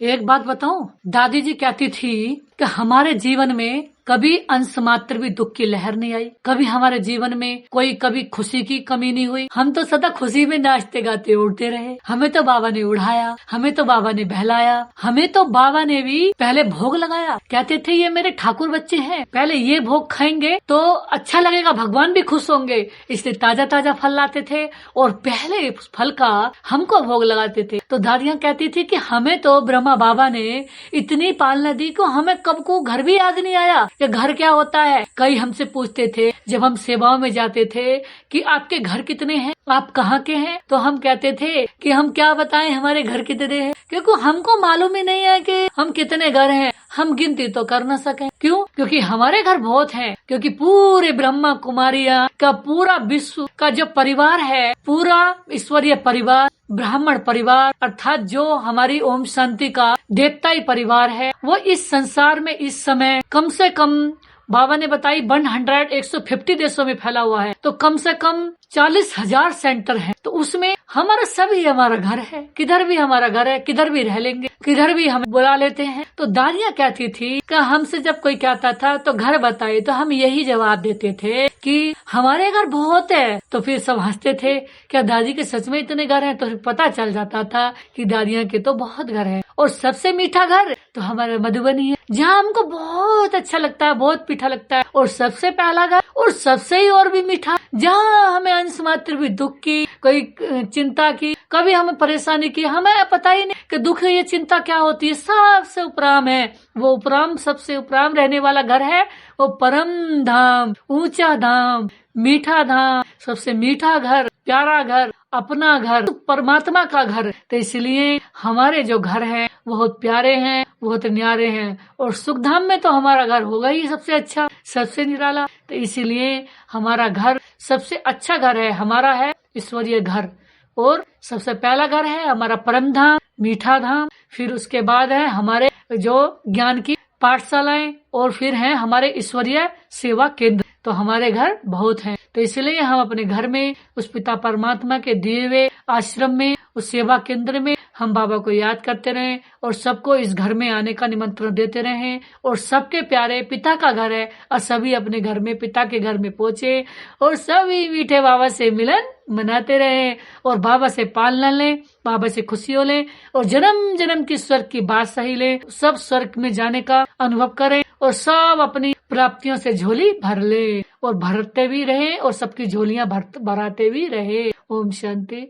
एक बात बताऊं, दादी जी कहती थी कि हमारे जीवन में कभी अंश मात्र भी दुख की लहर नहीं आई, कभी हमारे जीवन में कभी खुशी की कमी नहीं हुई। हम तो सदा खुशी में नाचते गाते उड़ते रहे। हमें तो बाबा ने उड़ाया, हमें तो बाबा ने बहलाया, हमें तो बाबा ने भी पहले भोग लगाया। कहते थे ये मेरे ठाकुर बच्चे हैं, पहले ये भोग खाएंगे तो अच्छा लगेगा, भगवान भी खुश होंगे, इसलिए ताजा ताजा फल लाते थे और पहले उस फल का हमको भोग लगाते थे। तो दादियाँ कहती थी कि हमें तो ब्रह्मा बाबा ने इतनी पालना दी कि हमें कब को घर भी याद नहीं आया कि घर क्या होता है। कई हमसे पूछते थे जब हम सेवाओं में जाते थे कि आपके घर कितने हैं, आप कहाँ के हैं, तो हम कहते थे कि हम क्या बताएं हमारे घर कितने हैं, क्योंकि हमको मालूम ही नहीं है कि हम कितने घर हैं, हम गिनती तो कर न सके। क्यों? क्योंकि हमारे घर बहुत हैं, क्योंकि पूरे ब्रह्मा कुमारियां का पूरा विश्व का जो परिवार है, पूरा ईश्वरीय परिवार, ब्राह्मण परिवार अर्थात जो हमारी ओम शांति का देवताई परिवार है, वो इस संसार में इस समय कम से कम बाबा ने बताई 150 देशों में फैला हुआ है। तो कम से कम 40,000 सेंटर हैं। तो उसमें हमारा सभी हमारा घर है, किधर भी हमारा घर है, किधर भी रह लेंगे, किधर भी हम बुला लेते हैं। तो दादियाँ कहती थी कि हमसे जब कोई कहता था तो घर बताइए, तो हम यही जवाब देते थे कि हमारे घर बहुत है। तो फिर सब हंसते थे, क्या दादी के सच में इतने घर हैं? तो फिर पता चल जाता था कि दादियाँ के तो बहुत घर है। और सबसे मीठा घर तो हमारा मधुबनी है, जहाँ हमको बहुत अच्छा लगता है, बहुत मीठा लगता है। और सबसे पहला घर और सबसे ही और भी मीठा, जहाँ हमें अंश मात्र भी दुख की, कोई चिंता की, कभी हमें परेशानी की, हमें पता ही नहीं कि दुख ये चिंता क्या होती है, सबसे उपराम है। वो उपराम, सबसे उपराम रहने वाला घर है वो परम धाम, ऊंचा धाम, मीठा धाम, सबसे मीठा घर, प्यारा घर, अपना घर, परमात्मा का घर। तो इसलिए हमारे जो घर हैं बहुत प्यारे हैं, बहुत न्यारे हैं। और सुख धाम में तो हमारा घर होगा ही सबसे अच्छा, सबसे निराला। तो इसीलिए हमारा घर सबसे अच्छा घर है, हमारा है ईश्वरीय घर। और सबसे पहला घर है हमारा परम धाम, मीठा धाम। फिर उसके बाद है हमारे जो ज्ञान की पाठशालाएं, और फिर हैं हमारे ईश्वरीय सेवा केंद्र। तो हमारे घर बहुत हैं। तो इसलिए हम अपने घर में उस पिता परमात्मा के दिए हुए आश्रम में, उस सेवा केंद्र में हम बाबा को याद करते रहें और सबको इस घर में आने का निमंत्रण देते रहें। और सबके प्यारे पिता का घर है और सभी अपने घर में पिता के घर में पहुंचे और सभी मीठे बाबा से मिलन मनाते रहें और बाबा से पालना लें, बाबा से खुशियों लें और जन्म जन्म की स्वर्ग की बात सही लें। सब स्वर्ग में जाने का अनुभव करें और सब अपनी प्राप्तियों से झोली भर ले और भरते भी रहे और सबकी झोलियां भराते भी रहे। ओम शांति।